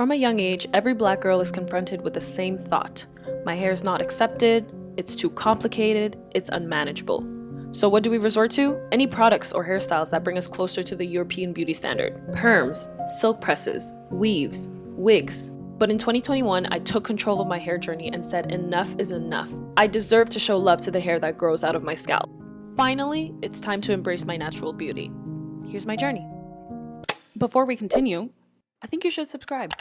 From a young age, every black girl is confronted with the same thought. My hair is not accepted, it's too complicated, it's unmanageable. So what do we resort to? Any products or hairstyles that bring us closer to the European beauty standard. Perms, silk presses, weaves, wigs. But in 2021, I took control of my hair journey and said enough is enough. I deserve to show love to the hair that grows out of my scalp. Finally, it's time to embrace my natural beauty. Here's my journey. Before we continue, I think you should subscribe.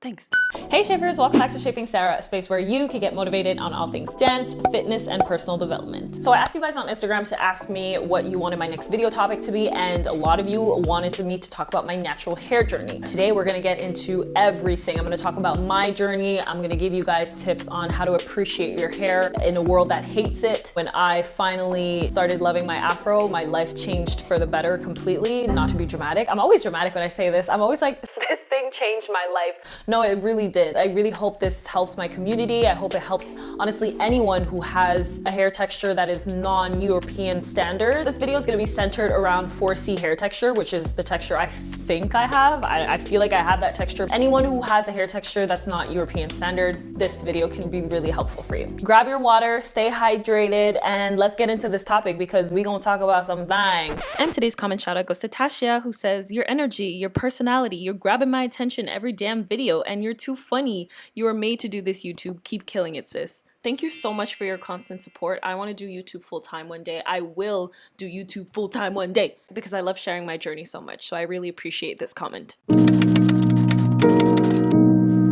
Thanks. Hey shapers, welcome back to Shaping Sarah, a space where you can get motivated on all things dance, fitness, and personal development. So I asked you guys on Instagram to ask me what you wanted my next video topic to be, and a lot of you wanted me to talk about my natural hair journey. Today we're gonna get into everything. I'm gonna talk about my journey. I'm gonna give you guys tips on how to appreciate your hair in a world that hates it. When I finally started loving my Afro, my life changed for the better completely. Not to be dramatic. I'm always dramatic when I say this. I'm always like, this thing changed my life. No, it really did. I really hope this helps my community. I hope it helps, honestly, anyone who has a hair texture that is non-European standard. This video is going to be centered around 4C hair texture, which is the texture I think I have. I feel like I have that texture. Anyone who has a hair texture that's not European standard, this video can be really helpful for you. Grab your water, stay hydrated, and let's get into this topic because we're going to talk about something. And today's comment shout out goes to Tasha, who says, your energy, your personality, you're grabbing my attention every damn video, and you're too funny. You were made to do this, YouTube. Keep killing it, sis. Thank you so much for your constant support. I want to do YouTube full-time one day. I will do YouTube full-time one day because I love sharing my journey so much. So I really appreciate this comment.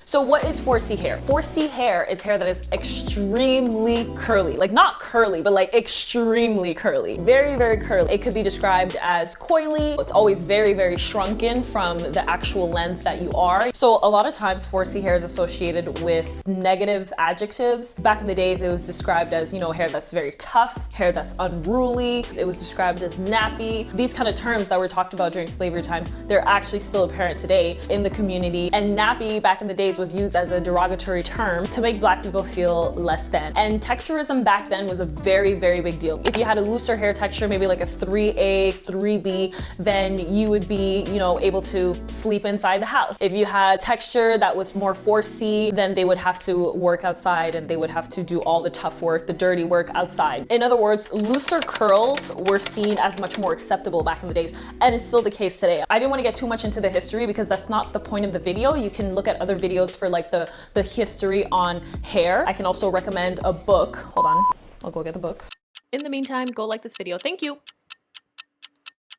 So what is 4C hair? 4C hair is hair that is extremely curly. Like not curly, but like extremely curly. Very, very curly. It could be described as coily. It's always very, very shrunken from the actual length that you are. So a lot of times 4C hair is associated with negative adjectives. Back in the days, it was described as, you know, hair that's very tough, hair that's unruly. It was described as nappy. These kind of terms that were talked about during slavery time, they're actually still apparent today in the community. And nappy back in the days was used as a derogatory term to make black people feel less than. And texturism back then was a very, very big deal. If you had a looser hair texture, maybe like a 3A, 3B, then you would be, you know, able to sleep inside the house. If you had texture that was more 4C, then they would have to work outside and they would have to do all the tough work, the dirty work outside. In other words, looser curls were seen as much more acceptable back in the days, and it's still the case today. I didn't want to get too much into the history because that's not the point of the video. You can look at other videos for like the history on hair. I can also recommend a book. Hold on, I'll go get the book. In the meantime, go like this video. Thank you.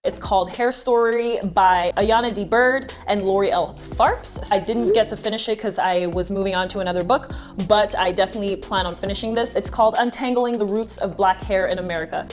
It's called Hair Story by Ayana D. Bird and Lori L. Tharps. I didn't get to finish it because I was moving on to another book, but I definitely plan on finishing this. It's called Untangling the Roots of Black Hair in America.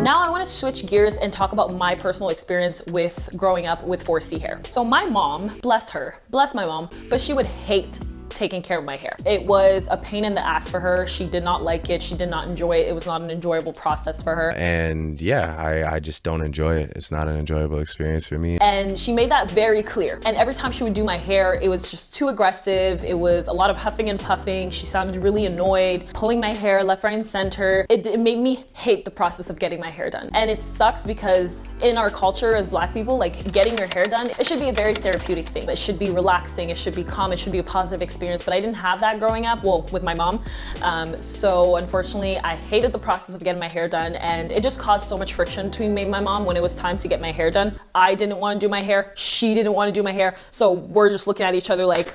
Now I want to switch gears and talk about my personal experience with growing up with 4C hair. So my mom, bless her, bless my mom, but she would hate taking care of my hair. It was a pain in the ass for her. She did not like it. She did not enjoy it. It was not an enjoyable process for her. And yeah, I just don't enjoy it. It's not an enjoyable experience for me. And she made that very clear. And every time she would do my hair, it was just too aggressive. It was a lot of huffing and puffing. She sounded really annoyed, pulling my hair left, right, and center. It made me hate the process of getting my hair done. And it sucks because in our culture as black people, like getting your hair done, it should be a very therapeutic thing. It should be relaxing. It should be calm. It should be a positive experience. But I didn't have that growing up, well, with my mom. So unfortunately, I hated the process of getting my hair done, and it just caused so much friction between me and my mom when it was time to get my hair done. I didn't want to do my hair. She didn't want to do my hair. So we're just looking at each other like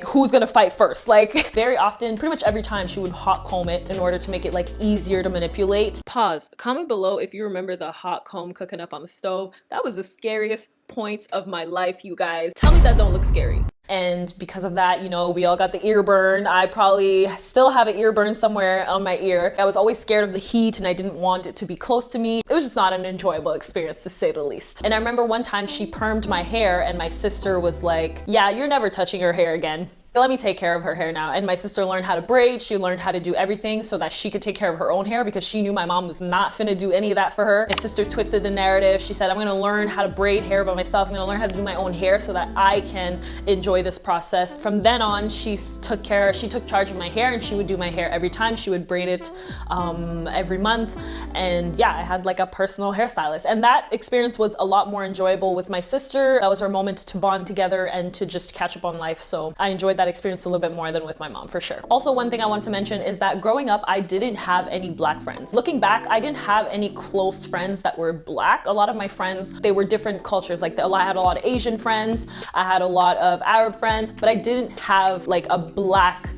who's gonna fight first? Like very often, pretty much every time she would hot comb it in order to make it like easier to manipulate. Pause. Comment below if you remember the hot comb cooking up on the stove. That was the scariest points of my life, you guys. Tell me that don't look scary. And because of that, you know, we all got the ear burn. I probably still have an ear burn somewhere on my ear. I was always scared of the heat and I didn't want it to be close to me. It was just not an enjoyable experience, to say the least. And I remember one time she permed my hair and my sister was like, yeah, you're never touching her hair again. let me take care of her hair now. And my sister learned how to braid. She learned how to do everything so that she could take care of her own hair, because she knew my mom was not finna do any of that for her. My sister twisted the narrative. She said, I'm gonna learn how to braid hair by myself. I'm gonna learn how to do my own hair so that I can enjoy this process. From then on, she took charge of my hair, and she would do my hair every time. She would braid it every month. And yeah, I had like a personal hairstylist. And that experience was a lot more enjoyable with my sister. That was our moment to bond together and to just catch up on life. So I enjoyed that experience a little bit more than with my mom, for sure. Also, one thing I wanted to mention is that growing up, I didn't have any Black friends. Looking back, I didn't have any close friends that were Black. A lot of my friends, they were different cultures. Like I had a lot of Asian friends, I had a lot of Arab friends, but I didn't have like a Black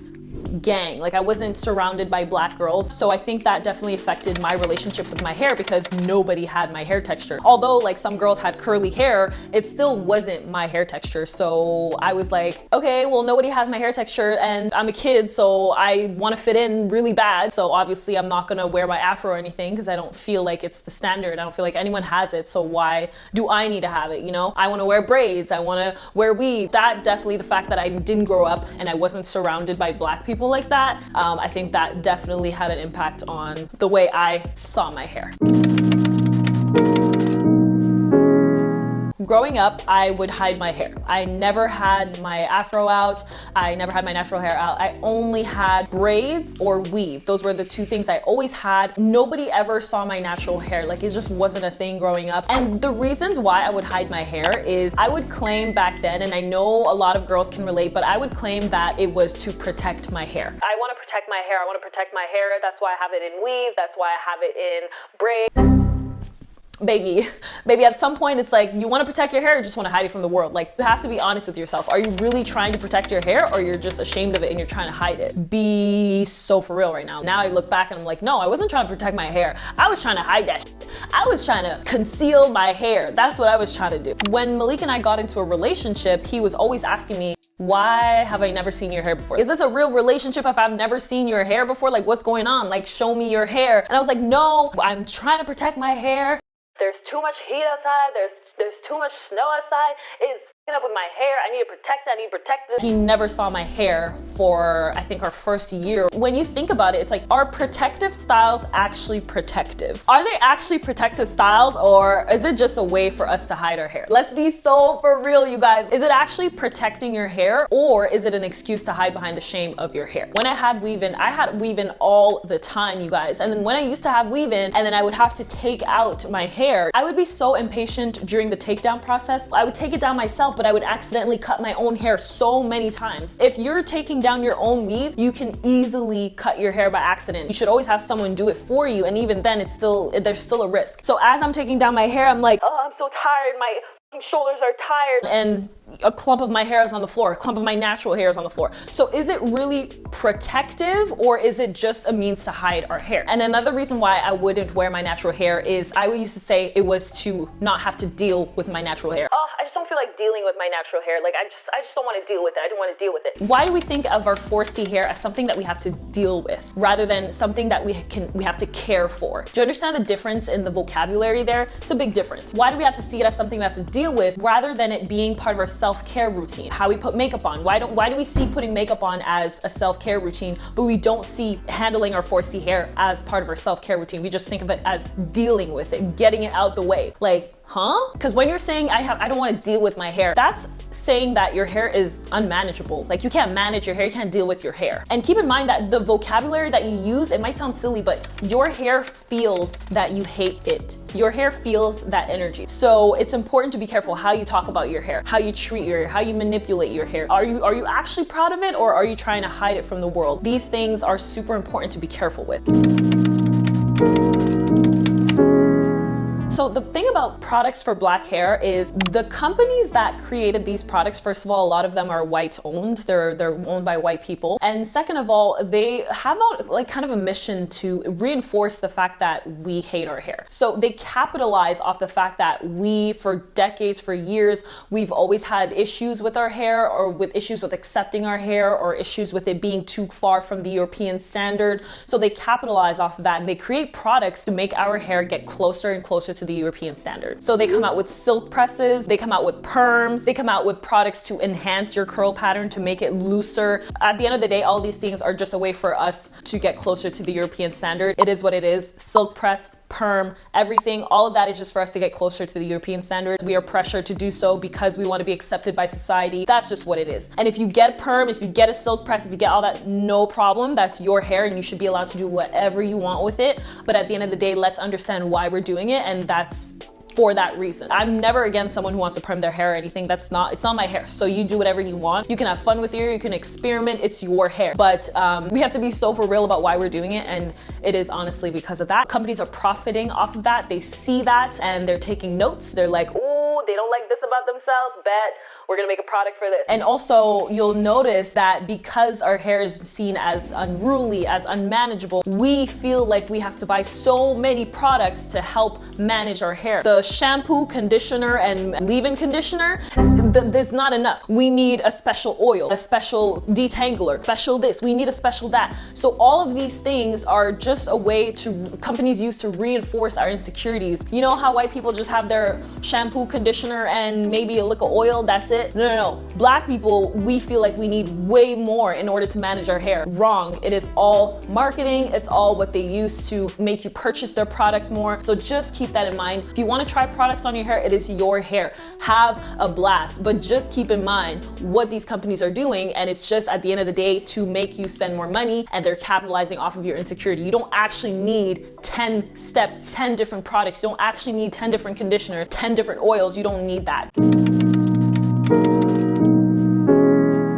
gang. Like I wasn't surrounded by Black girls. So I think that definitely affected my relationship with my hair, because nobody had my hair texture. Although like some girls had curly hair, it still wasn't my hair texture. So I was like, okay, well, nobody has my hair texture and I'm a kid, so I want to fit in really bad. So obviously I'm not gonna wear my Afro or anything, because I don't feel like it's the standard. I don't feel like anyone has it. So why do I need to have it? You know, I want to wear braids. I want to wear weave. That definitely, the fact that I didn't grow up and I wasn't surrounded by Black people like that, I think that definitely had an impact on the way I saw my hair. Growing up, I would hide my hair. I never had my Afro out. I never had my natural hair out. I only had braids or weave. Those were the two things I always had. Nobody ever saw my natural hair. Like it just wasn't a thing growing up. And the reasons why I would hide my hair is I would claim back then, and I know a lot of girls can relate, but I would claim that it was to protect my hair. I want to protect my hair. I want to protect my hair. That's why I have it in weave. That's why I have it in braid. Baby, at some point it's like, you want to protect your hair, or you just want to hide it from the world. Like, you have to be honest with yourself. Are you really trying to protect your hair, or you're just ashamed of it and you're trying to hide it? Be so for real right now. Now I look back and I'm like, no, I wasn't trying to protect my hair. I was trying to hide that shit. I was trying to conceal my hair. That's what I was trying to do. When Malik and I got into a relationship, he was always asking me, why have I never seen your hair before? Is this a real relationship if I've never seen your hair before? Like, what's going on? Like, show me your hair. And I was like, no, I'm trying to protect my hair. There's too much heat outside. There's too much snow outside. It's up with my hair. I need to protect this. He never saw my hair for, I think, our first year. When you think about it, it's like, are protective styles actually protective? Are they actually protective styles, or is it just a way for us to hide our hair? Let's be so for real, you guys. Is it actually protecting your hair, or is it an excuse to hide behind the shame of your hair? When I had weave-in all the time, you guys. And then when I used to have weave-in and then I would have to take out my hair, I would be so impatient during the takedown process. I would take it down myself, but I would accidentally cut my own hair so many times. If you're taking down your own weave, you can easily cut your hair by accident. You should always have someone do it for you, and even then there's still a risk. So as I'm taking down my hair, I'm like, oh, I'm so tired, my shoulders are tired, and a clump of my hair is on the floor, a clump of my natural hair is on the floor. So is it really protective, or is it just a means to hide our hair? And another reason why I wouldn't wear my natural hair is I used to say it was to not have to deal with my natural hair. Oh, I just don't feel like dealing with my natural hair. Like I just don't want to deal with it. I don't want to deal with it. Why do we think of our 4C hair as something that we have to deal with rather than something that we have to care for? Do you understand the difference in the vocabulary there? It's a big difference. Why do we have to see it as something we have to deal with rather than it being part of our self-care routine? How we put makeup on. Why do we see putting makeup on as a self-care routine, but we don't see handling our 4C hair as part of our self-care routine? We just think of it as dealing with it, getting it out the way. Like, huh? Because when you're saying I don't want to deal with my hair, that's saying that your hair is unmanageable. Like, you can't manage your hair, you can't deal with your hair. And keep in mind that the vocabulary that you use, it might sound silly, but your hair feels that you hate it. Your hair feels that energy. So it's important to be careful how you talk about your hair, how you treat your hair, how you manipulate your hair. Are you actually proud of it, or are you trying to hide it from the world? These things are super important to be careful with. So the thing about products for black hair is the companies that created these products, first of all, a lot of them are white owned. They're owned by white people. And second of all, they have kind of a mission to reinforce the fact that we hate our hair. So they capitalize off the fact that we, for decades, for years, we've always had issues with our hair, or with issues with accepting our hair, or issues with it being too far from the European standard. So they capitalize off of that, and they create products to make our hair get closer and closer to the European standard. So they come out with silk presses, they come out with perms, they come out with products to enhance your curl pattern, to make it looser. At the end of the day, all these things are just a way for us to get closer to the European standard. It is what it is. Silk press, perm, everything, all of that is just for us to get closer to the European standards. We are pressured to do so because we want to be accepted by society. That's just what it is. And if you get perm, if you get a silk press, if you get all that, no problem. That's your hair and you should be allowed to do whatever you want with it. But at the end of the day, let's understand why we're doing it, and that's for that reason. I'm never against someone who wants to perm their hair or anything. It's not my hair. So you do whatever you want. You can have fun with your hair, you can experiment, it's your hair. But we have to be so for real about why we're doing it, and it is honestly because of that. Companies are profiting off of that. They see that and they're taking notes. They're like, oh, they don't like this about themselves, bet we're gonna make a product for this. And also you'll notice that because our hair is seen as unruly, as unmanageable, we feel like we have to buy so many products to help manage our hair. The shampoo, conditioner, and leave-in conditioner, there's not enough. We need a special oil, a special detangler, special this, we need a special that. So all of these things are just a way companies use to reinforce our insecurities. You know how white people just have their shampoo, conditioner, and maybe a lick of oil, that's it? No. Black people, we feel like we need way more in order to manage our hair. Wrong. It is all marketing. It's all what they use to make you purchase their product more. So just keep that in mind. If you want to try products on your hair, it is your hair. Have a blast, but just keep in mind what these companies are doing, and it's just at the end of the day to make you spend more money, and they're capitalizing off of your insecurity. You don't actually need 10 steps, 10 different products. You don't actually need 10 different conditioners, 10 different oils. You don't need that.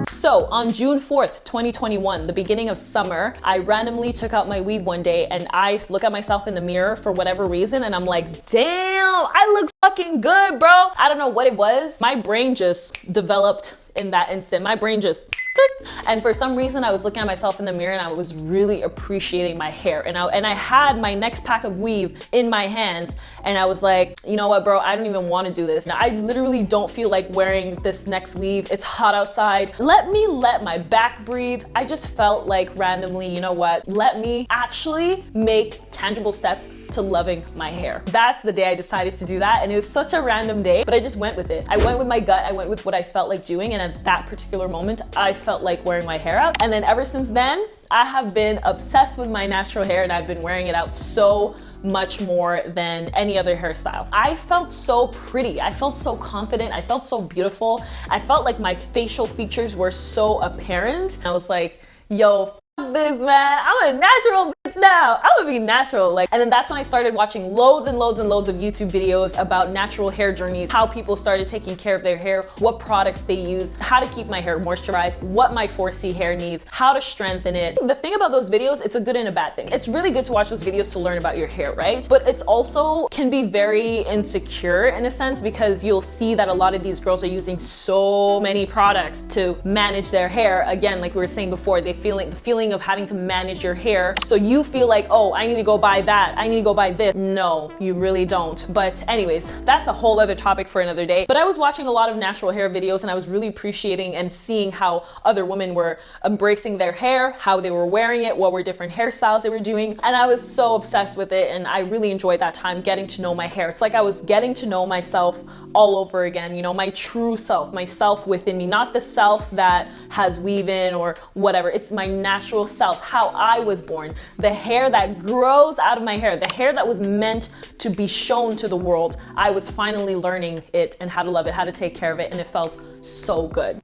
So on June 4th, 2021, the beginning of summer, I randomly took out my weave one day and I look at myself in the mirror for whatever reason and I'm like, damn, I look fucking good, bro. I don't know what it was. My brain just developed in that instant. My brain just clicked. And for some reason I was looking at myself in the mirror and I was really appreciating my hair. And I had my next pack of weave in my hands and I was like, you know what, bro, I don't even want to do this. Now, I literally don't feel like wearing this next weave. It's hot outside. Let me let my back breathe. I just felt like randomly, you know what, let me actually make tangible steps to loving my hair. That's the day I decided to do that, and it was such a random day, but I just went with it. I went with my gut, I went with what I felt like doing, and at that particular moment, I felt like wearing my hair out. And then ever since then, I have been obsessed with my natural hair and I've been wearing it out so much more than any other hairstyle. I felt so pretty. I felt so confident. I felt so beautiful. I felt like my facial features were so apparent. I was like, yo, this, man, I'm a natural bitch now. I'm gonna be natural. And then that's when I started watching loads and loads and loads of YouTube videos about natural hair journeys, how people started taking care of their hair, what products they use, how to keep my hair moisturized, what my 4C hair needs, how to strengthen it. The thing about those videos, it's a good and a bad thing. It's really good to watch those videos to learn about your hair, right? But it's also can be very insecure in a sense because you'll see that a lot of these girls are using so many products to manage their hair. Again, like we were saying before, the feeling of having to manage your hair. So you feel like, oh, I need to go buy that. I need to go buy this. No, you really don't. But anyways, that's a whole other topic for another day. But I was watching a lot of natural hair videos and I was really appreciating and seeing how other women were embracing their hair, how they were wearing it, what were different hairstyles they were doing. And I was so obsessed with it and I really enjoyed that time getting to know my hair. It's like I was getting to know myself all over again, you know, my true self, myself within me, not the self that has weave-in or whatever. It's my natural self, how I was born, the hair that grows out of my hair, the hair that was meant to be shown to the world. I was finally learning it and how to love it, how to take care of it, and it felt so good.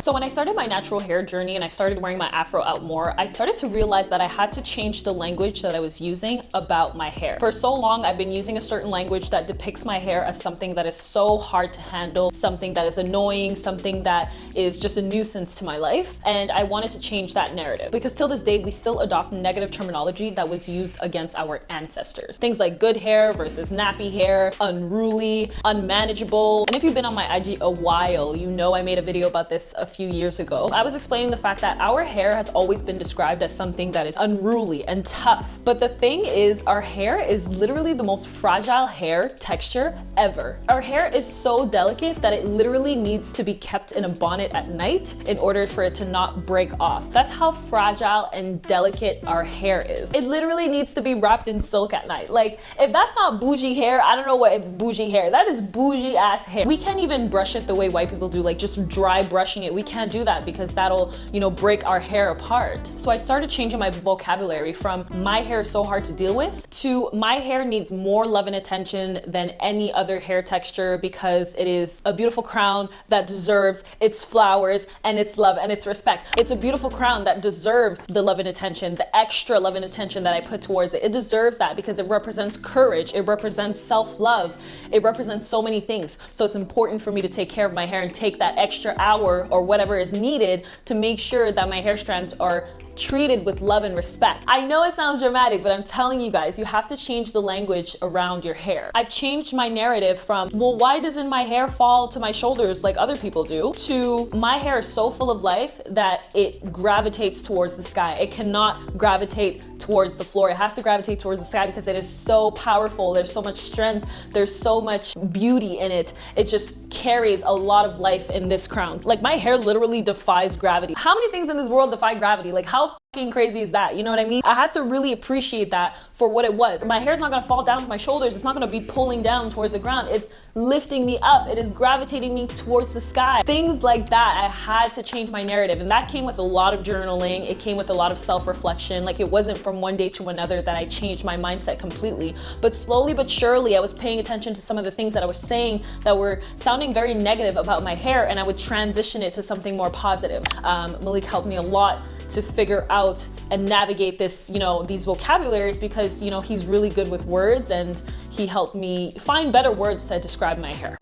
So when I started my natural hair journey and I started wearing my Afro out more, I started to realize that I had to change the language that I was using about my hair. For so long, I've been using a certain language that depicts my hair as something that is so hard to handle, something that is annoying, something that is just a nuisance to my life. And I wanted to change that narrative because till this day, we still adopt negative terminology that was used against our ancestors. Things like good hair versus nappy hair, unruly, unmanageable. And if you've been on my IG a while, you know I made a video about this a few years ago. I was explaining the fact that our hair has always been described as something that is unruly and tough. But the thing is, our hair is literally the most fragile hair texture ever. Our hair is so delicate that it literally needs to be kept in a bonnet at night in order for it to not break off. That's how fragile and delicate our hair is. It literally needs to be wrapped in silk at night. Like, if that's not bougie hair, I don't know what bougie hair. That is bougie ass hair. We can't even brush it the way white people do, like just dry brushing it. We can't do that because that'll, break our hair apart. So I started changing my vocabulary from my hair is so hard to deal with to my hair needs more love and attention than any other hair texture because it is a beautiful crown that deserves its flowers and its love and its respect. It's a beautiful crown that deserves the love and attention, the extra love and attention that I put towards it. It deserves that because it represents courage. It represents self-love. It represents so many things. So it's important for me to take care of my hair and take that extra hour or whatever is needed to make sure that my hair strands are treated with love and respect. I know it sounds dramatic, but I'm telling you guys, you have to change the language around your hair. I changed my narrative from, well, why doesn't my hair fall to my shoulders like other people do, to my hair is so full of life that it gravitates towards the sky. It cannot gravitate towards the floor. It has to gravitate towards the sky because it is so powerful. There's so much strength. There's so much beauty in it. It just carries a lot of life in this crown. Like, my hair literally defies gravity. How many things in this world defy gravity? Like, how fucking crazy is that? You know what I mean? I had to really appreciate that for what it was. My hair's not gonna fall down to my shoulders. It's not gonna be pulling down towards the ground. It's lifting me up. It is gravitating me towards the sky. Things like that, I had to change my narrative. And that came with a lot of journaling. It came with a lot of self-reflection. Like, it wasn't from one day to another that I changed my mindset completely. But slowly but surely, I was paying attention to some of the things that I was saying that were sounding very negative about my hair, and I would transition it to something more positive. Malik helped me a lot to figure out and navigate this, these vocabularies because, he's really good with words and he helped me find better words to describe my hair.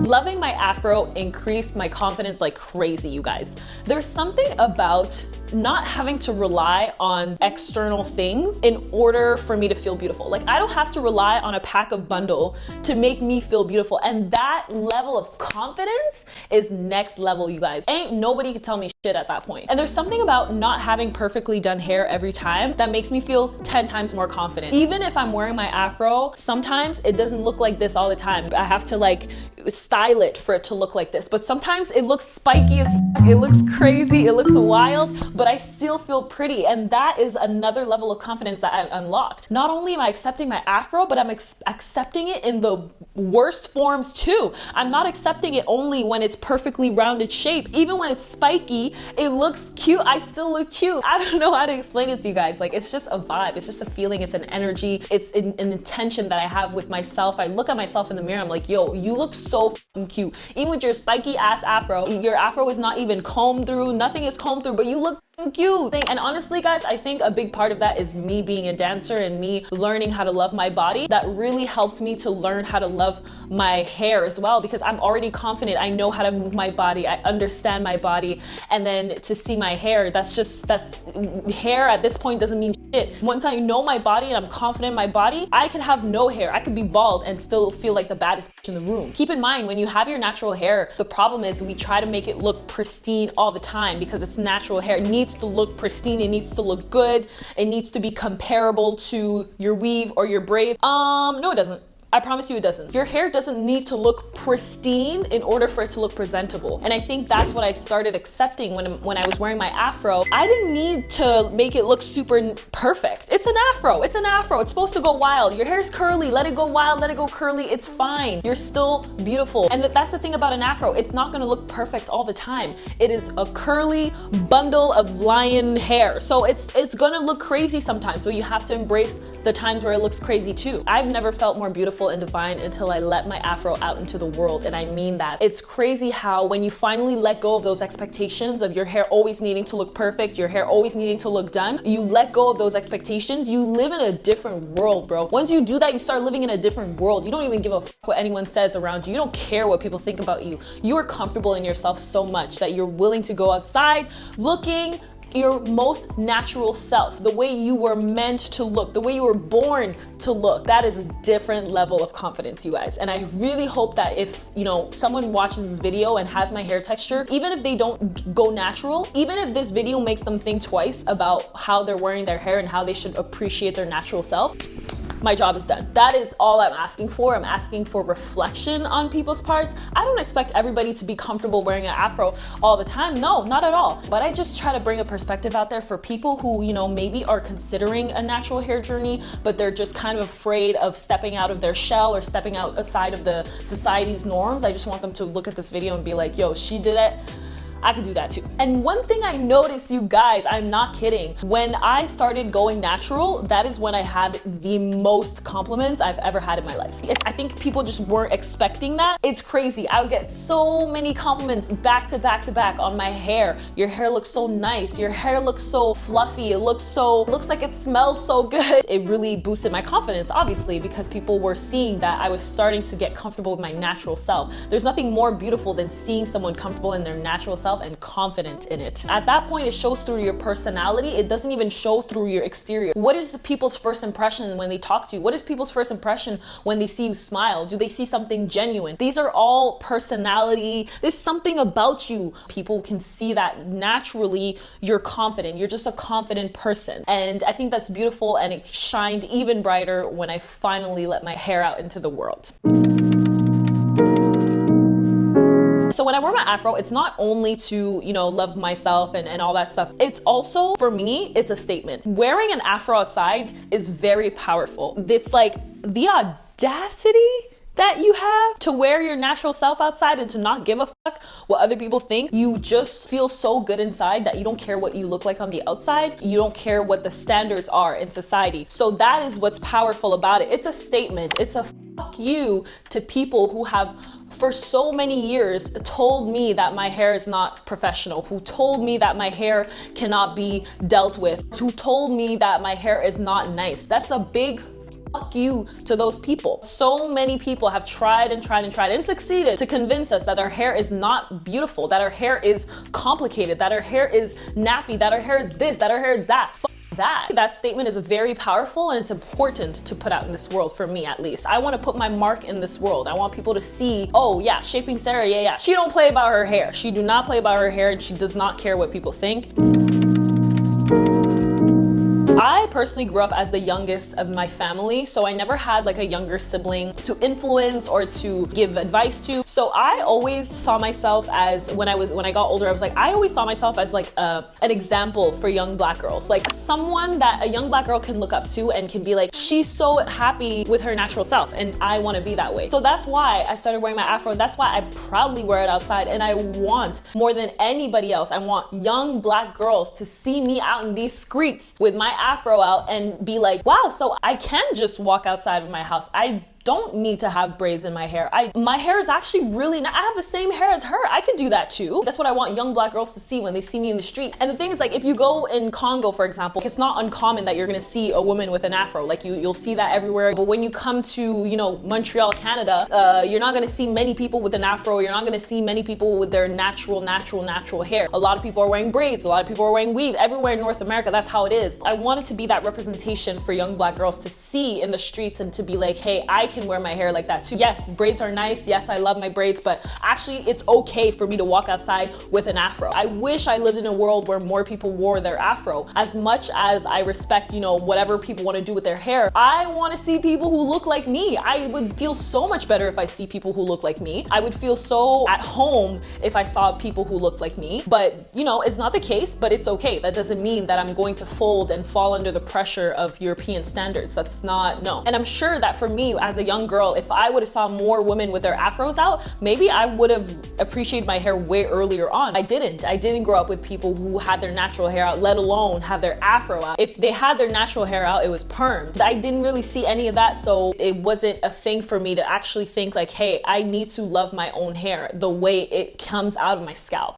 Loving my afro increased my confidence like crazy, you guys. There's something about not having to rely on external things in order for me to feel beautiful. Like, I don't have to rely on a pack of bundle to make me feel beautiful. And that level of confidence is next level, you guys. Ain't nobody can tell me shit at that point. And there's something about not having perfectly done hair every time that makes me feel 10 times more confident. Even if I'm wearing my afro, sometimes it doesn't look like this all the time. I have to style it for it to look like this. But sometimes it looks spiky as f- it looks crazy, it looks wild, but I still feel pretty. And that is another level of confidence that I unlocked. Not only am I accepting my afro, but I'm accepting it in the worst forms too. I'm not accepting it only when it's perfectly rounded shape. Even when it's spiky, it looks cute. I still look cute. I don't know how to explain it to you guys. Like, it's just a vibe. It's just a feeling. It's an energy. It's an intention that I have with myself. I look at myself in the mirror. I'm like, yo, you look so fucking cute. Even with your spiky ass afro, your afro is not even combed through. Nothing is combed through, but you look cute. And honestly, guys, I think a big part of that is me being a dancer and me learning how to love my body. That really helped me to learn how to love my hair as well, because I'm already confident. I know how to move my body. I understand my body. And then to see my hair, that's hair at this point doesn't mean shit. Once I know my body and I'm confident in my body, I could have no hair. I could be bald and still feel like the baddest bitch in the room. Keep in mind, when you have your natural hair, the problem is we try to make it look pristine all the time because it's natural hair. It needs to look pristine. It needs to look good. It needs to be comparable to your weave or your braids. No, it doesn't. I promise you it doesn't. Your hair doesn't need to look pristine in order for it to look presentable. And I think that's what I started accepting when I was wearing my afro. I didn't need to make it look super perfect. It's an afro. It's an afro. It's supposed to go wild. Your hair's curly. Let it go wild. Let it go curly. It's fine. You're still beautiful. And that's the thing about an afro. It's not gonna look perfect all the time. It is a curly bundle of lion hair. So it's gonna look crazy sometimes, but you have to embrace the times where it looks crazy too. I've never felt more beautiful and divine until I let my afro out into the world, and I mean that. It's crazy how when you finally let go of those expectations of your hair always needing to look perfect, your hair always needing to look done, you let go of those expectations, you live in a different world, bro. Once you do that, you start living in a different world. You don't even give a fuck what anyone says around you. You don't care what people think about you. You are comfortable in yourself so much that you're willing to go outside looking your most natural self, the way you were meant to look, the way you were born to look. That is a different level of confidence, you guys. And I really hope that if, someone watches this video and has my hair texture, even if they don't go natural, even if this video makes them think twice about how they're wearing their hair and how they should appreciate their natural self, my job is done. That is all I'm asking for. I'm asking for reflection on people's parts. I don't expect everybody to be comfortable wearing an afro all the time. No, not at all. But I just try to bring a perspective out there for people who, maybe are considering a natural hair journey, but they're just kind of afraid of stepping out of their shell or stepping outside of the society's norms. I just want them to look at this video and be like, yo, she did it, I could do that too. And one thing I noticed, you guys, I'm not kidding, when I started going natural, that is when I had the most compliments I've ever had in my life. I think people just weren't expecting that. It's crazy. I would get so many compliments back to back to back on my hair. Your hair looks so nice. Your hair looks so fluffy. It looks like it smells so good. It really boosted my confidence, obviously, because people were seeing that I was starting to get comfortable with my natural self. There's nothing more beautiful than seeing someone comfortable in their natural self and confident in it. At that point, it shows through your personality. It doesn't even show through your exterior. What is the people's first impression when they talk to you? What is people's first impression when they see you smile? Do they see something genuine? These are all personality. There's something about you. People can see that naturally you're confident. You're just a confident person. And I think that's beautiful, and it shined even brighter when I finally let my hair out into the world. So when I wear my afro, it's not only to, love myself and all that stuff. It's also, for me, it's a statement. Wearing an afro outside is very powerful. It's like the audacity that you have to wear your natural self outside and to not give a fuck what other people think. You just feel so good inside that you don't care what you look like on the outside. You don't care what the standards are in society. So that is what's powerful about it. It's a statement. It's a fuck you to people who have for so many years told me that my hair is not professional, who told me that my hair cannot be dealt with, who told me that my hair is not nice. That's a big fuck you to those people. So many people have tried and tried and tried and succeeded to convince us that our hair is not beautiful, that our hair is complicated, that our hair is nappy, that our hair is this, that our hair is that. That statement is very powerful, and it's important to put out in this world, for me at least. I want to put my mark in this world. I want people to see, oh yeah, Shaping Sarah, yeah. She don't play about her hair. She do not play about her hair, and she does not care what people think. I personally grew up as the youngest of my family, so I never had like a younger sibling to influence or to give advice to. So I always saw myself as, when I got older, I always saw myself as like an example for young black girls, like someone that a young black girl can look up to and can be like, she's so happy with her natural self, and I want to be that way. So that's why I started wearing my afro, and that's why I proudly wear it outside. And I want, more than anybody else, I want young black girls to see me out in these streets with my afro out and be like, wow, so I can just walk outside of my house. I don't need to have braids in my hair. My hair is actually really nice. I have the same hair as her. I could do that too. That's what I want young black girls to see when they see me in the street. And the thing is, like, if you go in Congo, for example, it's not uncommon that you're gonna see a woman with an afro. Like you'll see that everywhere. But when you come to, Montreal, Canada, you're not gonna see many people with an afro. You're not gonna see many people with their natural hair. A lot of people are wearing braids. A lot of people are wearing weaves. Everywhere in North America, that's how it is. I wanted to be that representation for young black girls to see in the streets and to be like, hey, I can wear my hair like that too. Yes, braids are nice. Yes, I love my braids, but actually it's okay for me to walk outside with an afro. I wish I lived in a world where more people wore their afro. As much as I respect, whatever people want to do with their hair, I want to see people who look like me. I would feel so much better if I see people who look like me. I would feel so at home if I saw people who looked like me. But, it's not the case, but it's okay. That doesn't mean that I'm going to fold and fall under the pressure of European standards. That's not, no. And I'm sure that for me as a young girl, if I would have saw more women with their afros out, maybe I would have appreciated my hair way earlier on. I didn't grow up with people who had their natural hair out, let alone have their afro out. If they had their natural hair out, it was permed. I didn't really see any of that, so it wasn't a thing for me to actually think like, hey, I need to love my own hair the way it comes out of my scalp.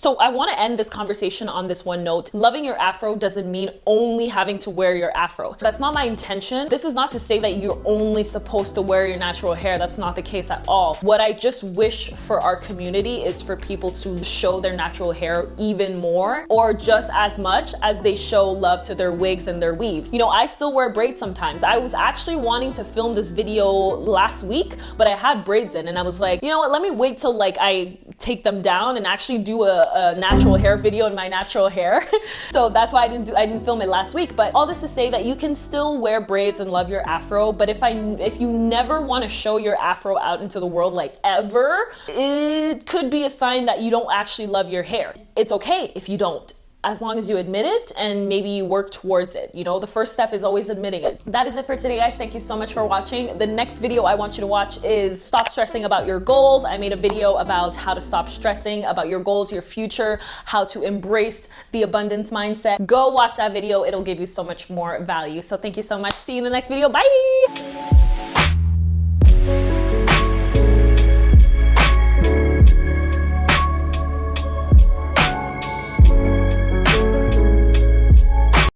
So I want to end this conversation on this one note. Loving your afro doesn't mean only having to wear your afro. That's not my intention. This is not to say that you're only supposed to wear your natural hair. That's not the case at all. What I just wish for our community is for people to show their natural hair even more, or just as much as they show love to their wigs and their weaves. You know, I still wear braids sometimes. I was actually wanting to film this video last week, but I had braids in and I was like, you know what, let me wait till like I take them down and actually do a natural hair video in my natural hair. So that's why I didn't film it last week. But all this to say that you can still wear braids and love your afro, but if you never want to show your afro out into the world, like ever, it could be a sign that you don't actually love your hair. It's okay if you don't, as long as you admit it and maybe you work towards it. You know, the first step is always admitting it. That is it for today, guys. Thank you so much for watching. The next video I want you to watch is stop stressing about your goals. I made a video about how to stop stressing about your goals, your future, how to embrace the abundance mindset. Go watch that video. It'll give you so much more value. So thank you so much. See you in the next video. Bye.